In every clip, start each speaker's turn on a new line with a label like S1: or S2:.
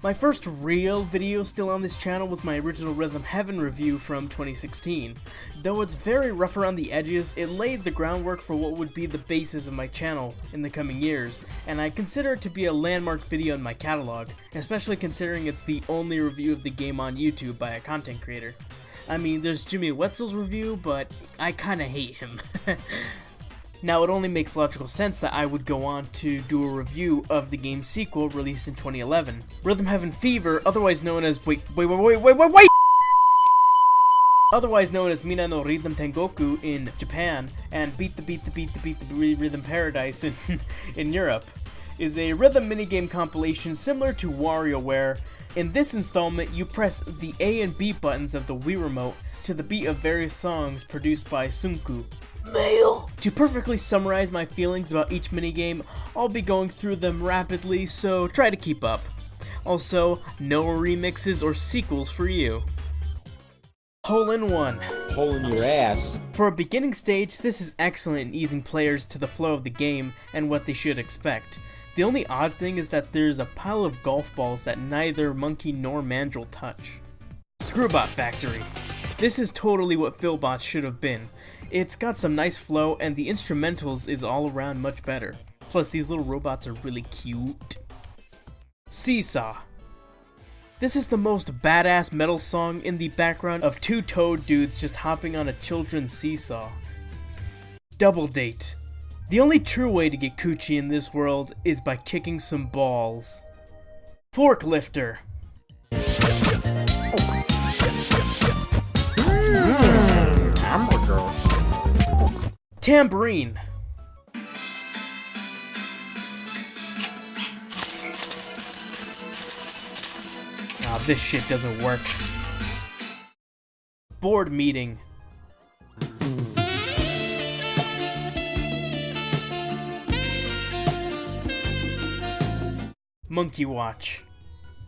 S1: My first real video still on this channel was my original Rhythm Heaven review from 2016. Though it's very rough around the edges, it laid the groundwork for what would be the basis of my channel in the coming years, and I consider it to be a landmark video in my catalog, especially considering it's the only review of the game on YouTube by a content creator. I mean, there's Jimmy Wetzel's review, but I kinda hate him. Now, it only makes logical sense that I would go on to do a review of the game's sequel released in 2011, Rhythm Heaven Fever, otherwise known as otherwise known as Mina no Rhythm Tengoku in Japan, and Beat the Rhythm Paradise in Europe, is a rhythm minigame compilation similar to WarioWare. In this installment, you press the A and B buttons of the Wii Remote to the beat of various songs produced by Sunku. Male. To perfectly summarize my feelings about each minigame, I'll be going through them rapidly, so try to keep up. Also, no remixes or sequels for you. Hole in One.
S2: Hole in your ass.
S1: For a beginning stage, this is excellent in easing players to the flow of the game and what they should expect. The only odd thing is that there's a pile of golf balls that neither Monkey nor Mandrill touch. Screwbot Factory. This is totally what Philbots should have been. It's got some nice flow, and the instrumentals is all around much better. Plus, these little robots are really cute. Seesaw. This is the most badass metal song in the background of two toad dudes just hopping on a children's seesaw. Double Date. The only true way to get coochie in this world is by kicking some balls. Forklifter.
S2: Hamburger.
S1: Tambourine. Ah, this shit doesn't work. Board meeting. Monkey Watch.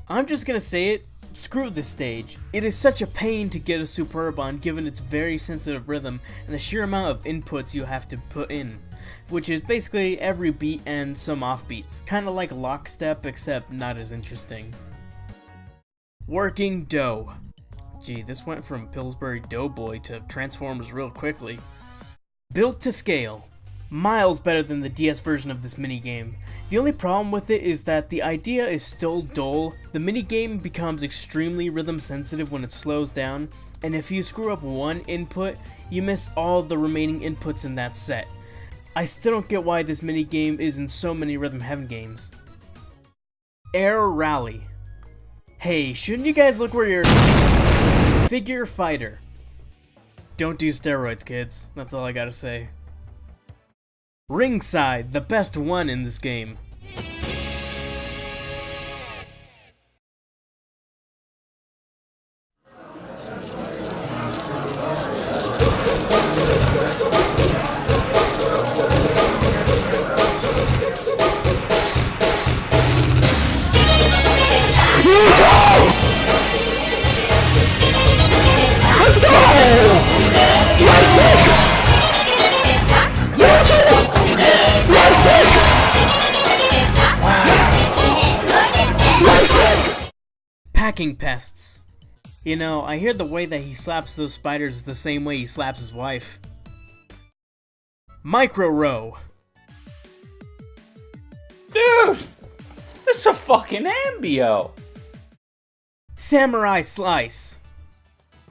S1: I'm just gonna say it. Screw this stage. It is such a pain to get a superb on given its very sensitive rhythm and the sheer amount of inputs you have to put in, which is basically every beat and some offbeats, kinda like Lockstep except not as interesting. Working Dough. Gee, this went from Pillsbury Doughboy to Transformers real quickly. Built to Scale. Miles better than the DS version of this minigame. The only problem with it is that the idea is still dull, the minigame becomes extremely rhythm sensitive when it slows down, and if you screw up one input, you miss all the remaining inputs in that set. I still don't get why this minigame is in so many Rhythm Heaven games. Air Rally. Hey, shouldn't you guys look where you're... Figure Fighter. Don't do steroids, kids. That's all I gotta say. Ringside, the best one in this game. Packing Pests. You know, I hear the way that he slaps those spiders is the same way he slaps his wife. Micro Row.
S2: Dude! That's a fucking ambio!
S1: Samurai Slice.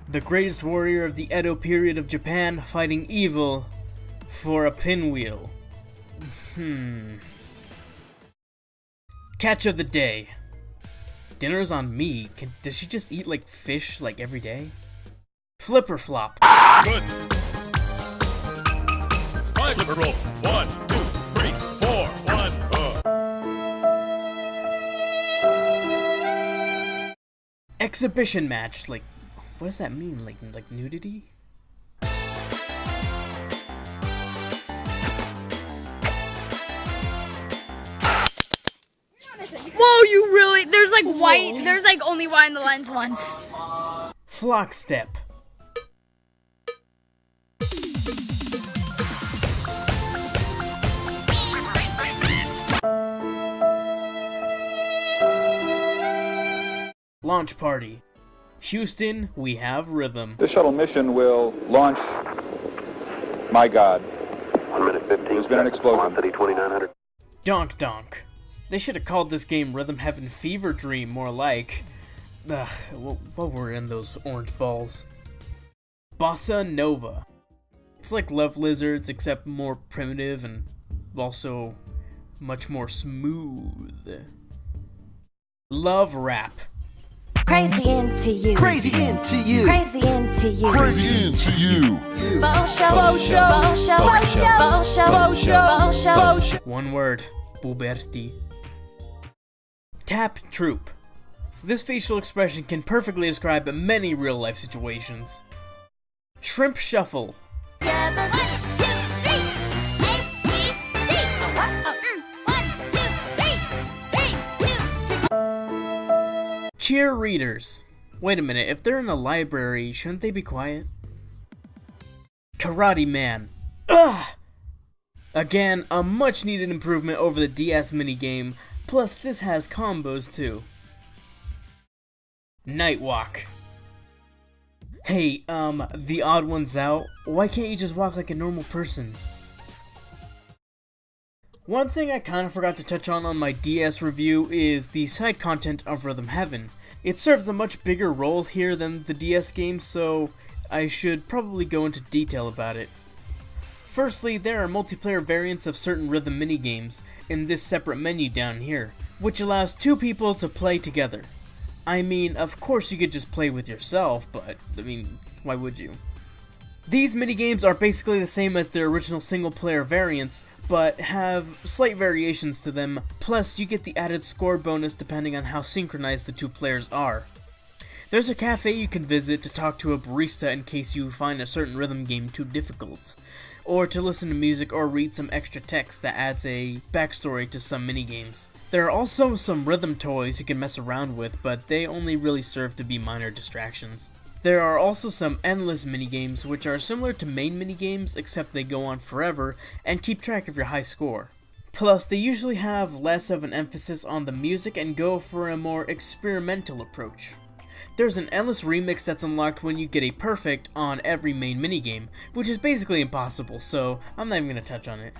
S1: The greatest warrior of the Edo period of Japan fighting evil for a pinwheel. Catch of the Day. Dinner's on me. Does she just eat like fish like every day? Flipper Flop.
S3: Good. Five flipper roll. 1, 2, 3, 4, 1.
S1: Exhibition match. Like, what does that mean? Like nudity?
S4: Whoa, you really? There's like white. There's like only white in the lens ones.
S1: Flock Step. Launch party. Houston, we have rhythm.
S5: This shuttle mission will launch. My God.
S6: 1 minute 15.
S5: There's been an explosion.
S6: Velocity 2900.
S1: Donk donk. They should have called this game Rhythm Heaven Fever Dream, more like. Ugh, what were in those orange balls? Bossa Nova. It's like Love Lizards, except more primitive and also much more smooth. Love Rap.
S7: Crazy into you.
S8: Crazy into you.
S7: Crazy into you.
S8: Crazy into you.
S1: One word. Buberti. Tap Troop. This facial expression can perfectly describe many real-life situations. Shrimp Shuffle. Cheerleaders. Wait a minute, if they're in a library, shouldn't they be quiet? Karate Man. Ugh! Again, a much needed improvement over the DS minigame, plus this has combos too. Nightwalk. Hey, the odd one's out. Why can't you just walk like a normal person? One thing I kinda forgot to touch on my DS review is the side content of Rhythm Heaven. It serves a much bigger role here than the DS game, so I should probably go into detail about it. Firstly, there are multiplayer variants of certain rhythm minigames in this separate menu down here, which allows 2 people to play together. I mean, of course you could just play with yourself, but, why would you? These minigames are basically the same as their original single-player variants, but have slight variations to them, plus you get the added score bonus depending on how synchronized the 2 players are. There's a cafe you can visit to talk to a barista in case you find a certain rhythm game too difficult, or to listen to music or read some extra text that adds a backstory to some minigames. There are also some rhythm toys you can mess around with, but they only really serve to be minor distractions. There are also some endless minigames which are similar to main minigames except they go on forever and keep track of your high score. Plus, they usually have less of an emphasis on the music and go for a more experimental approach. There's an endless remix that's unlocked when you get a perfect on every main minigame, which is basically impossible, so I'm not even going to touch on it.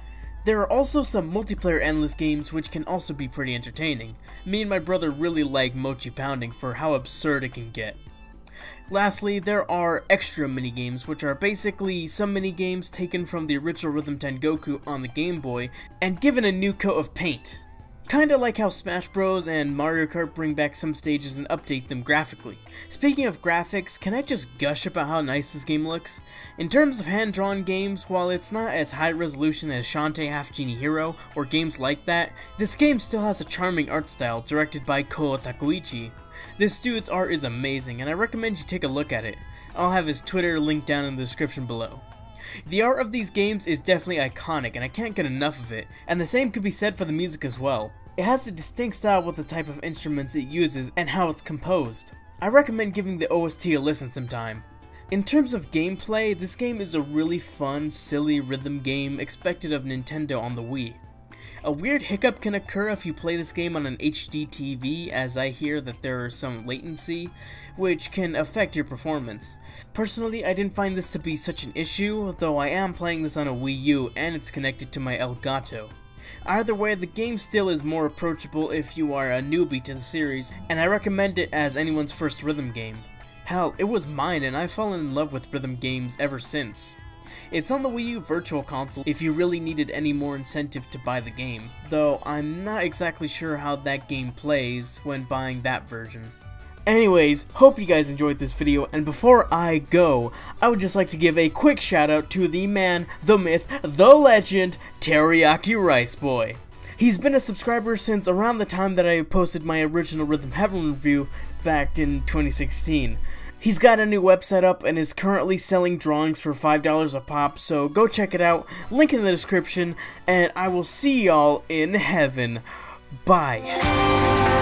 S1: There are also some multiplayer endless games which can also be pretty entertaining. Me and my brother really like Mochi Pounding for how absurd it can get. Lastly, there are extra minigames, which are basically some minigames taken from the original Rhythm Tengoku on the Game Boy and given a new coat of paint. Kinda like how Smash Bros. And Mario Kart bring back some stages and update them graphically. Speaking of graphics, can I just gush about how nice this game looks? In terms of hand-drawn games, while it's not as high resolution as Shantae Half Genie Hero or games like that, this game still has a charming art style directed by Ko Takuichi. This dude's art is amazing, and I recommend you take a look at it. I'll have his Twitter linked down in the description below. The art of these games is definitely iconic, and I can't get enough of it, and the same could be said for the music as well. It has a distinct style with the type of instruments it uses and how it's composed. I recommend giving the OST a listen sometime. In terms of gameplay, this game is a really fun, silly rhythm game expected of Nintendo on the Wii. A weird hiccup can occur if you play this game on an HD TV, as I hear that there is some latency, which can affect your performance. Personally, I didn't find this to be such an issue, though I am playing this on a Wii U and it's connected to my Elgato. Either way, the game still is more approachable if you are a newbie to the series, and I recommend it as anyone's first rhythm game. Hell, it was mine and I've fallen in love with rhythm games ever since. It's on the Wii U Virtual Console if you really needed any more incentive to buy the game, though I'm not exactly sure how that game plays when buying that version. Anyways, hope you guys enjoyed this video, and before I go, I would just like to give a quick shout out to the man, the myth, the legend, Teriyaki Rice Boy. He's been a subscriber since around the time that I posted my original Rhythm Heaven review back in 2016. He's got a new website up and is currently selling drawings for $5 a pop, so go check it out, link in the description, and I will see y'all in heaven. Bye.